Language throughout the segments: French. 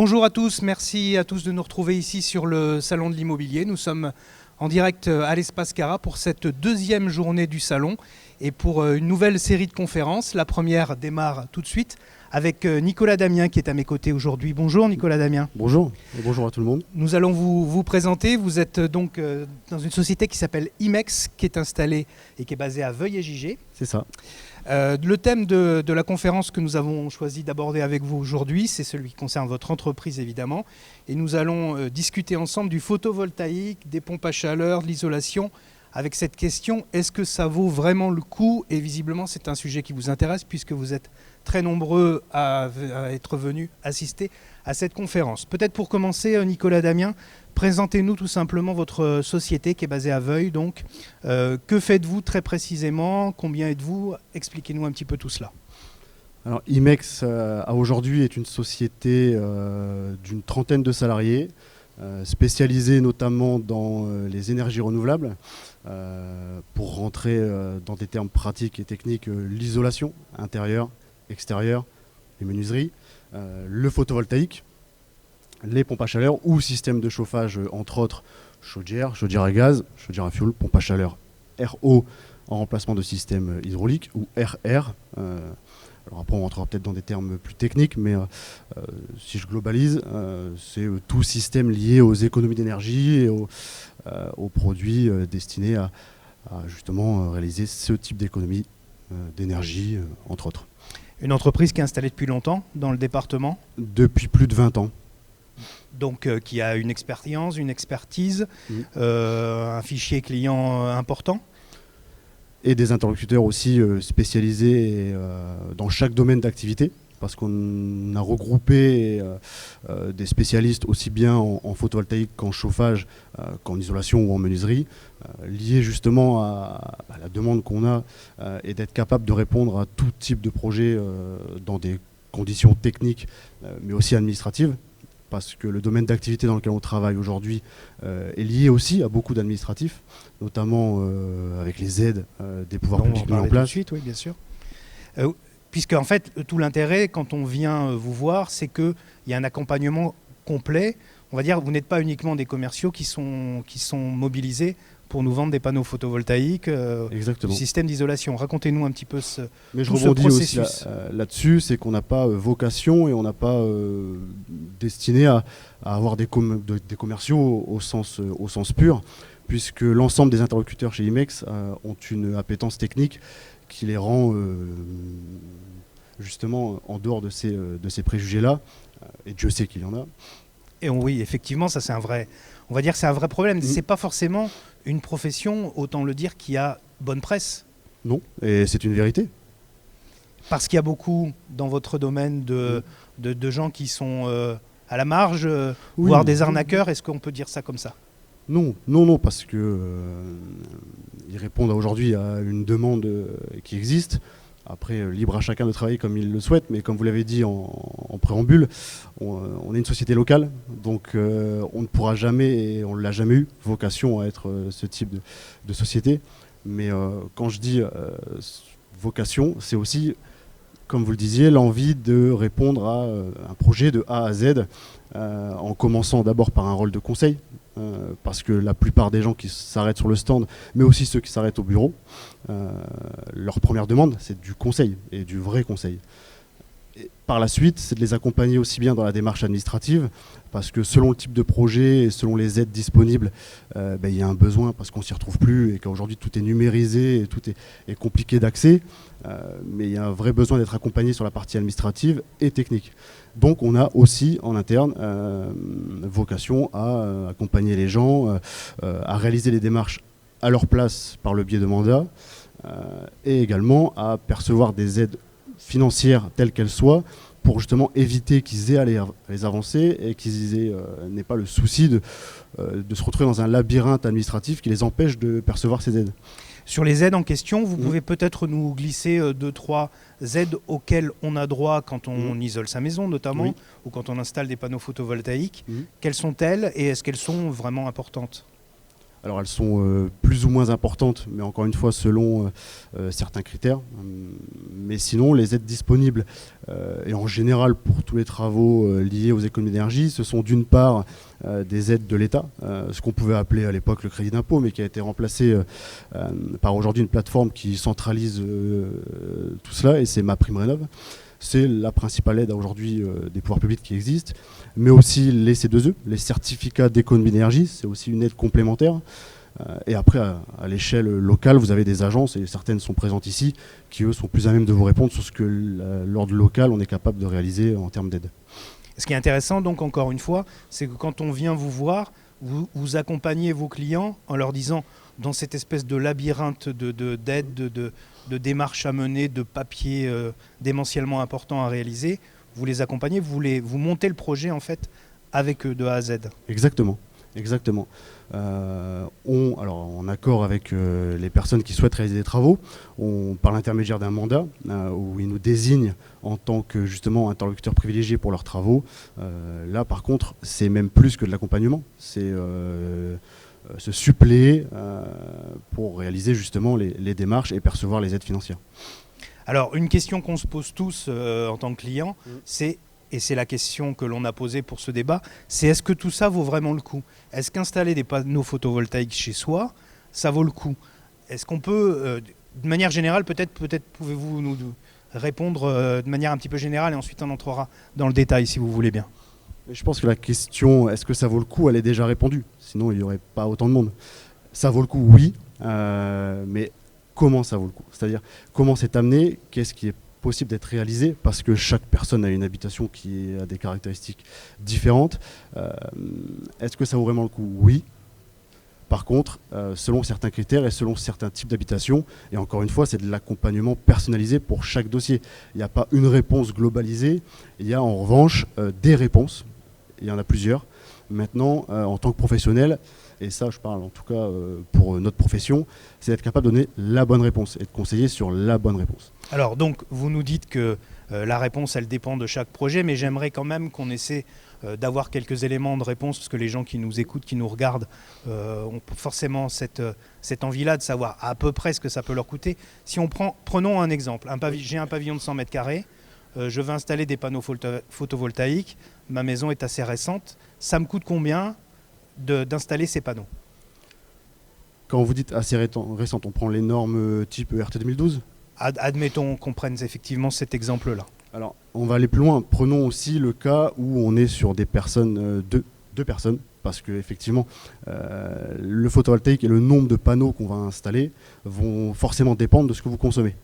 Bonjour à tous, merci à tous de nous retrouver ici sur le Salon de l'Immobilier. Nous sommes en direct à l'Espace Cara pour cette deuxième journée du Salon et pour une nouvelle série de conférences. La première démarre tout de suite avec Nicolas Damien qui est à mes côtés aujourd'hui. Bonjour Nicolas Damien. Bonjour, et bonjour à tout le monde. Nous allons vous présenter. Vous êtes donc dans une société qui s'appelle IMEX, qui est installée et qui est basée à Veuil-et-Gigé. C'est ça. Le thème de la conférence que nous avons choisi d'aborder avec vous aujourd'hui, c'est celui qui concerne votre entreprise évidemment. Et nous allons discuter ensemble du photovoltaïque, des pompes à chaleur, de l'isolation, avec cette question, est-ce que ça vaut vraiment le coup? Et visiblement, c'est un sujet qui vous intéresse puisque vous êtes très nombreux à être venus assister à cette conférence. Peut-être pour commencer, Nicolas Damien, présentez-nous tout simplement votre société qui est basée à Veuil. Donc, que faites-vous très précisément? Combien êtes-vous? Expliquez-nous un petit peu tout cela. Alors, IMEX aujourd'hui est une société d'une trentaine de salariés, spécialisée notamment dans les énergies renouvelables. Pour rentrer dans des termes pratiques et techniques, l'isolation intérieure, extérieure, les menuiseries, le photovoltaïque, les pompes à chaleur ou système de chauffage, entre autres chaudière à gaz, chaudière à fioul, pompe à chaleur RO en remplacement de système hydraulique ou RR. Alors après on rentrera peut-être dans des termes plus techniques, mais si je globalise, c'est tout système lié aux économies d'énergie et aux produits destinés à justement réaliser ce type d'économie d'énergie, entre autres. Une entreprise qui est installée depuis longtemps dans le département? Depuis plus de 20 ans. Donc qui a une expérience, une expertise, un fichier client important? Et des interlocuteurs aussi spécialisés dans chaque domaine d'activité, parce qu'on a regroupé des spécialistes aussi bien en photovoltaïque qu'en chauffage, qu'en isolation ou en menuiserie, liés justement à la demande qu'on a et d'être capable de répondre à tout type de projet dans des conditions techniques mais aussi administratives, parce que le domaine d'activité dans lequel on travaille aujourd'hui est lié aussi à beaucoup d'administratifs, notamment avec les aides des pouvoirs publics mis en place. Tout de suite, oui, bien sûr. Puisque en fait, tout l'intérêt quand on vient vous voir, c'est qu'il y a un accompagnement complet. On va dire, vous n'êtes pas uniquement des commerciaux qui sont mobilisés pour nous vendre des panneaux photovoltaïques, du système d'isolation. Racontez-nous un petit peu ce processus. Mais je rebondis aussi là-dessus, c'est qu'on n'a pas vocation et on n'a pas destiné à avoir des commerciaux au sens pur, puisque l'ensemble des interlocuteurs chez IMEX ont une appétence technique qui les rend justement en dehors de ces préjugés-là, et Dieu sait qu'il y en a. Et oui, effectivement, ça c'est un vrai problème. C'est pas forcément une profession, autant le dire, qui a bonne presse. Non, et c'est une vérité. Parce qu'il y a beaucoup dans votre domaine de gens qui sont à la marge, voire des arnaqueurs. Est-ce qu'on peut dire ça comme ça? Non, parce que ils répondent aujourd'hui à une demande qui existe. Après, libre à chacun de travailler comme il le souhaite, mais comme vous l'avez dit en préambule, on est une société locale, donc on ne pourra jamais, et on ne l'a jamais eu, vocation à être ce type de société. Mais quand je dis vocation, c'est aussi, comme vous le disiez, l'envie de répondre à un projet de A à Z, en commençant d'abord par un rôle de conseil, parce que la plupart des gens qui s'arrêtent sur le stand, mais aussi ceux qui s'arrêtent au bureau, leur première demande, c'est du conseil, et du vrai conseil. Et par la suite, c'est de les accompagner aussi bien dans la démarche administrative, parce que selon le type de projet et selon les aides disponibles, il y a un besoin, parce qu'on ne s'y retrouve plus, et qu'aujourd'hui tout est numérisé, et tout est compliqué d'accès, mais il y a un vrai besoin d'être accompagné sur la partie administrative et technique. Donc on a aussi en interne vocation à accompagner les gens, à réaliser les démarches à leur place par le biais de mandats, et également à percevoir des aides financières telles qu'elles soient, pour justement éviter qu'ils aient à les avancer et qu'ils n'aient pas le souci de se retrouver dans un labyrinthe administratif qui les empêche de percevoir ces aides. Sur les aides en question, vous pouvez peut-être nous glisser 2-3 aides auxquelles on a droit quand on isole sa maison notamment, ou quand on installe des panneaux photovoltaïques. Quelles sont-elles et est-ce qu'elles sont vraiment importantes? Alors elles sont plus ou moins importantes, mais encore une fois selon certains critères. Mais sinon, les aides disponibles, et en général pour tous les travaux liés aux économies d'énergie, ce sont d'une part des aides de l'État, ce qu'on pouvait appeler à l'époque le crédit d'impôt, mais qui a été remplacé par aujourd'hui une plateforme qui centralise tout cela, et c'est MaPrimeRénov'. C'est la principale aide aujourd'hui des pouvoirs publics qui existe, mais aussi les C2E, les certificats d'économie d'énergie, c'est aussi une aide complémentaire. Et après, à l'échelle locale, vous avez des agences, et certaines sont présentes ici, qui eux sont plus à même de vous répondre sur ce que l'ordre local on est capable de réaliser en termes d'aide. Ce qui est intéressant, donc encore une fois, c'est que quand on vient vous voir, vous accompagnez vos clients en leur disant, dans cette espèce de labyrinthe d'aide, de démarches à mener, de papiers démentiellement importants à réaliser, vous les accompagnez, vous montez le projet en fait avec eux de A à Z. Exactement. Exactement. En accord avec les personnes qui souhaitent réaliser des travaux, par l'intermédiaire d'un mandat où ils nous désignent en tant que justement interlocuteur privilégié pour leurs travaux. Là, par contre, c'est même plus que de l'accompagnement. C'est se suppléer pour réaliser justement les démarches et percevoir les aides financières. Alors, une question qu'on se pose tous en tant que client, et c'est la question que l'on a posée pour ce débat, c'est est-ce que tout ça vaut vraiment le coup? Est-ce qu'installer des panneaux photovoltaïques chez soi, ça vaut le coup? Est-ce qu'on peut, de manière générale, peut-être pouvez-vous nous répondre de manière un petit peu générale et ensuite on entrera dans le détail si vous voulez bien. Je pense que la question est-ce que ça vaut le coup, elle est déjà répondue. Sinon, il n'y aurait pas autant de monde. Ça vaut le coup, oui, mais comment ça vaut le coup? C'est-à-dire, comment c'est amené? Qu'est-ce qui est possible d'être réalisé, parce que chaque personne a une habitation qui a des caractéristiques différentes. Est-ce que ça vaut vraiment le coup? Oui. Par contre, selon certains critères et selon certains types d'habitation, et encore une fois, c'est de l'accompagnement personnalisé pour chaque dossier. Il n'y a pas une réponse globalisée, il y a en revanche des réponses. Il y en a plusieurs. Maintenant, en tant que professionnel, et ça je parle en tout cas pour notre profession, c'est d'être capable de donner la bonne réponse et de conseiller sur la bonne réponse. Alors donc, vous nous dites que la réponse, elle dépend de chaque projet, mais j'aimerais quand même qu'on essaie d'avoir quelques éléments de réponse, parce que les gens qui nous écoutent, qui nous regardent, ont forcément cette envie-là de savoir à peu près ce que ça peut leur coûter. Si prenons un exemple, j'ai un pavillon de 100 mètres carrés, je veux installer des panneaux photovoltaïques, ma maison est assez récente, ça me coûte combien d'installer ces panneaux? Quand vous dites assez récente, on prend les normes type ERT 2012 ? Admettons qu'on prenne effectivement cet exemple-là. Alors, on va aller plus loin. Prenons aussi le cas où on est sur des personnes, deux personnes, parce que effectivement, le photovoltaïque et le nombre de panneaux qu'on va installer vont forcément dépendre de ce que vous consommez.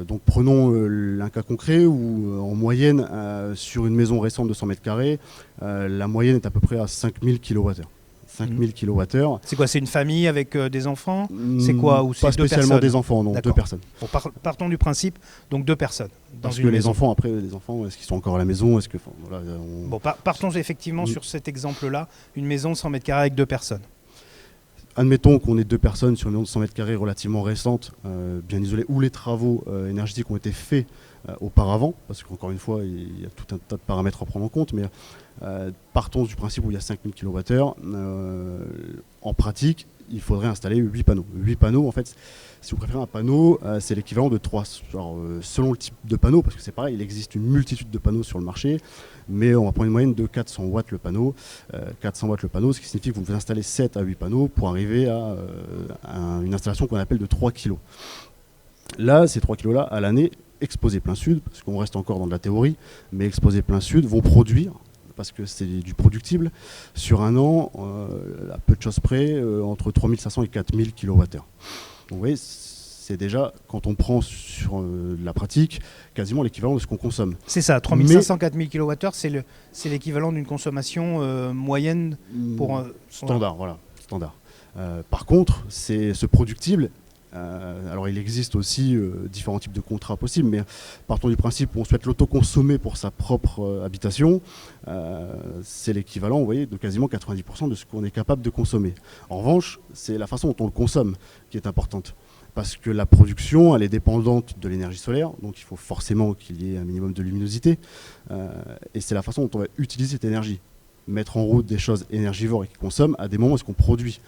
Donc prenons un cas concret où en moyenne, sur une maison récente de 100 mètres carrés, la moyenne est à peu près à 5000 kWh. 5000 kWh. C'est quoi? C'est une famille avec des enfants? C'est quoi? Ou pas spécialement des enfants, non, deux personnes. Bon, partons du principe, donc deux personnes. Parce que les enfants, après, est-ce qu'ils sont encore à la maison? Bon, partons effectivement sur cet exemple-là, une maison de 100 mètres carrés avec deux personnes. Admettons qu'on ait deux personnes sur une maison de 100 mètres carrés relativement récente, bien isolée, où les travaux énergétiques ont été faits auparavant, parce qu'encore une fois, il y a tout un tas de paramètres à prendre en compte, mais partons du principe où il y a 5000 kWh. En pratique, il faudrait installer 8 panneaux. 8 panneaux, en fait, si vous préférez un panneau, c'est l'équivalent de 3. Alors, selon le type de panneau, parce que c'est pareil, il existe une multitude de panneaux sur le marché, mais on va prendre une moyenne de 400 watts le panneau. 400 watts le panneau, ce qui signifie que vous devez installer 7 à 8 panneaux pour arriver à une installation qu'on appelle de 3 kg. Là, ces 3 kg-là, à l'année, exposés plein sud, parce qu'on reste encore dans de la théorie, mais exposés plein sud vont produire, parce que c'est du productible, sur un an, à peu de choses près, entre 3500 et 4000 kWh. Donc vous voyez, c'est déjà, quand on prend sur la pratique, quasiment l'équivalent de ce qu'on consomme. C'est ça, 3500, 4000 kWh, c'est l'équivalent d'une consommation moyenne pour standard, voilà, standard. Par contre, c'est ce productible. Alors il existe aussi différents types de contrats possibles, mais partons du principe où on souhaite l'autoconsommer pour sa propre habitation, c'est l'équivalent, vous voyez, de quasiment 90% de ce qu'on est capable de consommer. En revanche, c'est la façon dont on le consomme qui est importante, parce que la production, elle est dépendante de l'énergie solaire, donc il faut forcément qu'il y ait un minimum de luminosité, et c'est la façon dont on va utiliser cette énergie, mettre en route des choses énergivores et qui consomment à des moments où est-ce qu'on produit.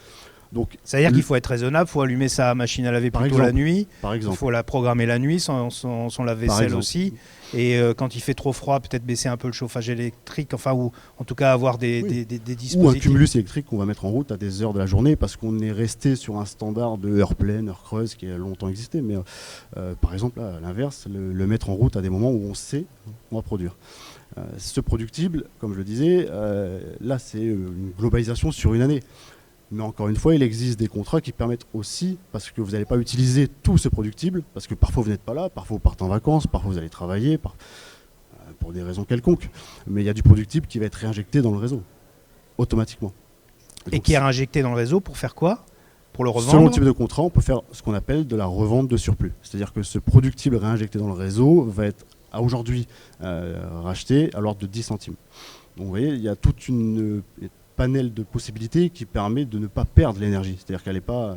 Donc, c'est-à-dire qu'il faut être raisonnable, il faut allumer sa machine à laver plutôt la nuit, il faut la programmer la nuit, son lave-vaisselle aussi. Et quand il fait trop froid, peut-être baisser un peu le chauffage électrique, enfin, ou en tout cas avoir des dispositifs. Ou un cumulus électrique qu'on va mettre en route à des heures de la journée, parce qu'on est resté sur un standard de heure pleine, heure creuse qui a longtemps existé. Mais par exemple, là, à l'inverse, le mettre en route à des moments où on sait qu'on va produire. Ce productible, comme je le disais, là c'est une globalisation sur une année. Mais encore une fois, il existe des contrats qui permettent aussi, parce que vous n'allez pas utiliser tout ce productible, parce que parfois vous n'êtes pas là, parfois vous partez en vacances, parfois vous allez travailler, pour des raisons quelconques. Mais il y a du productible qui va être réinjecté dans le réseau, automatiquement. Et qui est réinjecté dans le réseau pour faire quoi? Pour le revendre? Selon le type de contrat, on peut faire ce qu'on appelle de la revente de surplus. C'est-à-dire que ce productible réinjecté dans le réseau va être, à aujourd'hui, racheté à l'ordre de 10 centimes. Donc vous voyez, il y a toute une panel de possibilités qui permet de ne pas perdre l'énergie. C'est-à-dire qu'elle n'est pas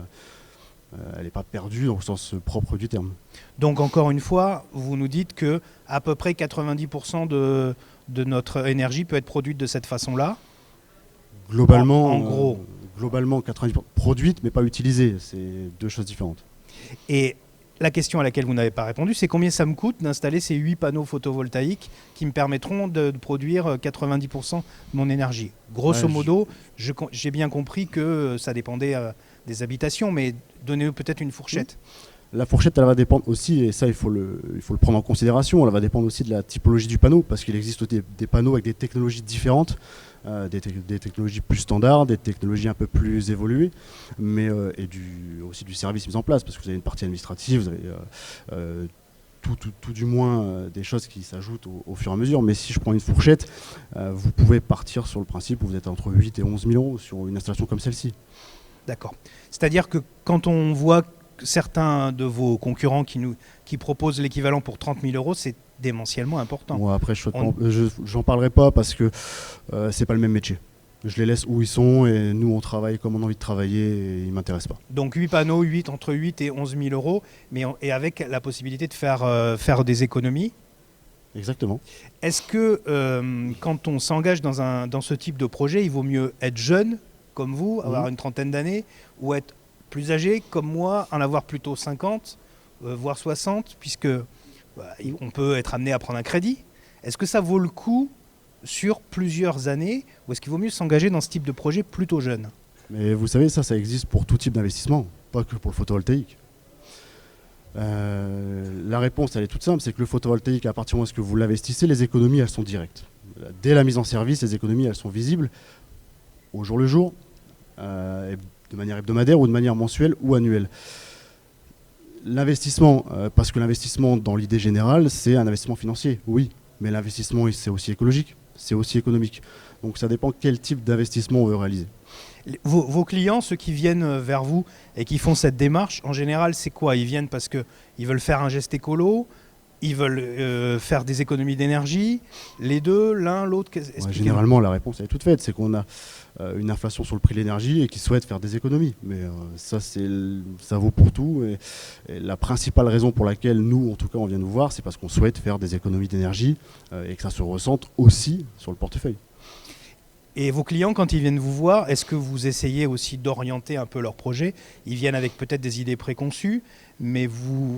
perdue au sens propre du terme. Donc encore une fois, vous nous dites que à peu près 90% de notre énergie peut être produite de cette façon-là. Globalement, en gros. Globalement, 90% produite mais pas utilisée. C'est deux choses différentes. Et la question à laquelle vous n'avez pas répondu, c'est combien ça me coûte d'installer ces 8 panneaux photovoltaïques qui me permettront de produire 90% de mon énergie. Grosso modo, j'ai bien compris que ça dépendait des habitations, mais donnez-nous peut-être une fourchette. La fourchette, elle va dépendre aussi, et ça il faut le prendre en considération, elle va dépendre aussi de la typologie du panneau, parce qu'il existe des panneaux avec des technologies différentes, des technologies plus standards, des technologies un peu plus évoluées, mais aussi du service mis en place, parce que vous avez une partie administrative, vous avez tout du moins des choses qui s'ajoutent au fur et à mesure. Mais si je prends une fourchette, vous pouvez partir sur le principe où vous êtes entre 8 et 11 000 € sur une installation comme celle-ci. D'accord. C'est-à-dire que quand on voit certains de vos concurrents qui proposent l'équivalent pour 30 000 €, c'est démentiellement important. Moi, après, j'en parlerai pas parce que c'est pas le même métier. Je les laisse où ils sont et nous, on travaille comme on a envie de travailler et ils ne m'intéressent pas. Donc 8 panneaux, entre 8 et 11 000 €, et avec la possibilité de faire des économies. Exactement. Est-ce que quand on s'engage dans ce type de projet, il vaut mieux être jeune, comme vous, avoir une trentaine d'années, ou être plus âgé, comme moi, en avoir plutôt 50, voire 60, puisque on peut être amené à prendre un crédit? Est-ce que ça vaut le coup sur plusieurs années, ou est-ce qu'il vaut mieux s'engager dans ce type de projet plutôt jeune? Mais vous savez, ça existe pour tout type d'investissement, pas que pour le photovoltaïque. La réponse, elle est toute simple, c'est que le photovoltaïque, à partir du moment où vous l'investissez, les économies, elles sont directes. Dès la mise en service, les économies, elles sont visibles au jour le jour, de manière hebdomadaire ou de manière mensuelle ou annuelle. L'investissement, parce que l'investissement dans l'idée générale, c'est un investissement financier, oui, mais l'investissement, c'est aussi écologique, c'est aussi économique. Donc ça dépend quel type d'investissement on veut réaliser. Vos clients, ceux qui viennent vers vous et qui font cette démarche, en général, c'est quoi? Ils viennent parce qu'ils veulent faire un geste écolo, ils veulent faire des économies d'énergie, les deux, l'un, l'autre? Généralement, la réponse elle est toute faite, c'est qu'on a une inflation sur le prix de l'énergie et qu'ils souhaitent faire des économies. Mais ça vaut pour tout. Et la principale raison pour laquelle nous, en tout cas, on vient nous voir, c'est parce qu'on souhaite faire des économies d'énergie et que ça se ressente aussi sur le portefeuille. Et vos clients, quand ils viennent vous voir, est-ce que vous essayez aussi d'orienter un peu leur projet? Ils viennent avec peut-être des idées préconçues, mais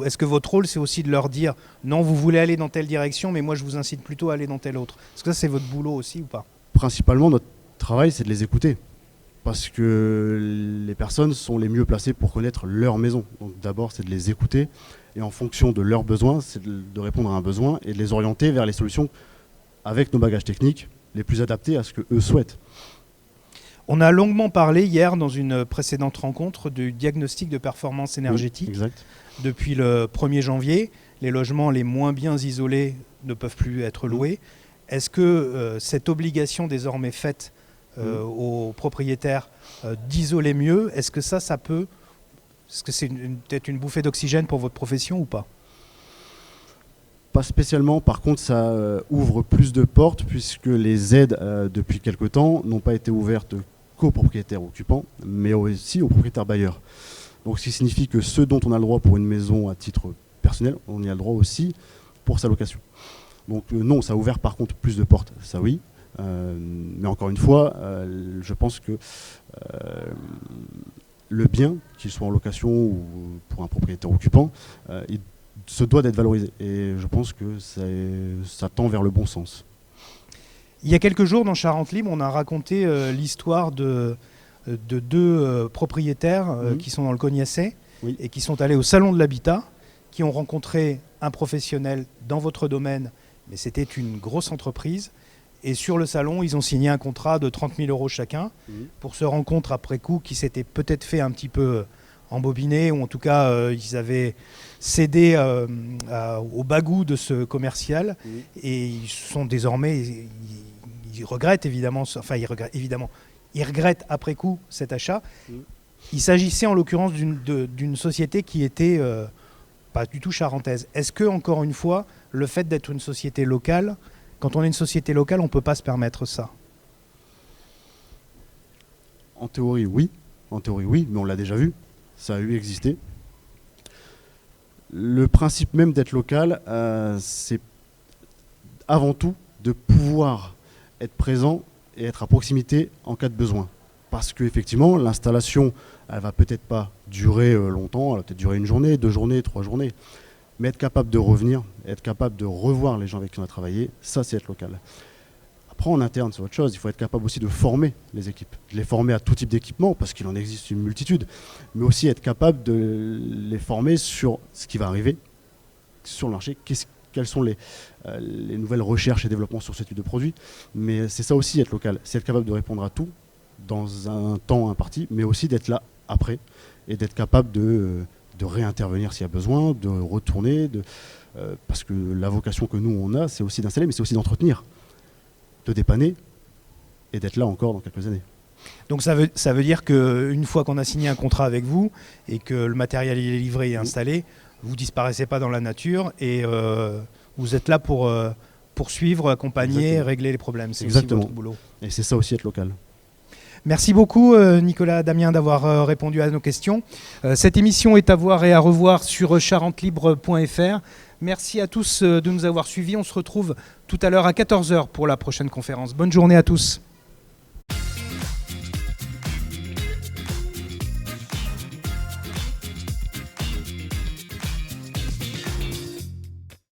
est-ce que votre rôle, c'est aussi de leur dire « Non, vous voulez aller dans telle direction, mais moi, je vous incite plutôt à aller dans telle autre ». Est-ce que ça, c'est votre boulot aussi ou pas? Principalement, notre travail, c'est de les écouter. Parce que les personnes sont les mieux placées pour connaître leur maison. Donc d'abord, c'est de les écouter, et en fonction de leurs besoins, c'est de répondre à un besoin et de les orienter vers les solutions avec nos bagages techniques les plus adaptés à ce qu'eux souhaitent. On a longuement parlé hier dans une précédente rencontre du diagnostic de performance énergétique. Oui, exact. Depuis le 1er janvier, les logements les moins bien isolés ne peuvent plus être loués. Est-ce que cette obligation désormais faite aux propriétaires d'isoler mieux, est-ce que ça peut... Est-ce que c'est peut-être une bouffée d'oxygène pour votre profession ou pas? Pas spécialement, par contre ça ouvre plus de portes puisque les aides depuis quelque temps n'ont pas été ouvertes qu'aux propriétaires occupants, mais aussi aux propriétaires bailleurs. Donc ce qui signifie que ce dont on a le droit pour une maison à titre personnel, on y a le droit aussi pour sa location. Donc non, ça a ouvert par contre plus de portes, ça oui. Mais encore une fois, je pense que le bien, qu'il soit en location ou pour un propriétaire occupant, il se doit d'être valorisé. Et je pense que ça tend vers le bon sens. Il y a quelques jours, dans Charente Libre, on a raconté l'histoire de deux propriétaires qui sont dans le Cognaçais et qui sont allés au Salon de l'Habitat, qui ont rencontré un professionnel dans votre domaine, mais c'était une grosse entreprise. Et sur le salon, ils ont signé un contrat de 30 000 € chacun pour se rencontre après coup qui s'était peut-être fait un petit peu embobiner, ou en tout cas, ils avaient cédé au bagou de ce commercial. Et ils sont désormais, ils regrettent évidemment, ils regrettent après coup cet achat. Il s'agissait en l'occurrence d'une société qui était pas du tout charentaise. Est-ce que, encore une fois, le fait d'être une société locale, quand on est une société locale, on ne peut pas se permettre ça? En théorie, oui, mais on l'a déjà vu. Ça a eu existé. Le principe même d'être local, c'est avant tout de pouvoir être présent et être à proximité en cas de besoin. Parce qu'effectivement, l'installation, elle va peut-être pas durer longtemps, elle va peut-être durer 1 journée, 2 journées, 3 journées. Mais être capable de revenir, être capable de revoir les gens avec qui on a travaillé, ça c'est être local. Après en interne c'est autre chose, il faut être capable aussi de former les équipes, de les former à tout type d'équipement parce qu'il en existe une multitude, mais aussi être capable de les former sur ce qui va arriver sur le marché, quelles sont les nouvelles recherches et développements sur ce type de produit. Mais c'est ça aussi être local, c'est être capable de répondre à tout dans un temps imparti, mais aussi d'être là après et d'être capable de réintervenir s'il y a besoin, de retourner, parce que la vocation que nous on a, c'est aussi d'installer, mais c'est aussi d'entretenir, de dépanner et d'être là encore dans quelques années. Donc ça veut dire qu'une fois qu'on a signé un contrat avec vous et que le matériel est livré et installé, vous ne disparaissez pas dans la nature et vous êtes là pour poursuivre, accompagner, Exactement. Régler les problèmes. C'est Exactement. aussi votre boulot. Et c'est ça aussi être local. Merci beaucoup Nicolas Damien d'avoir répondu à nos questions. Cette émission est à voir et à revoir sur charentelibre.fr. Merci à tous de nous avoir suivis. On se retrouve tout à l'heure à 14h pour la prochaine conférence. Bonne journée à tous.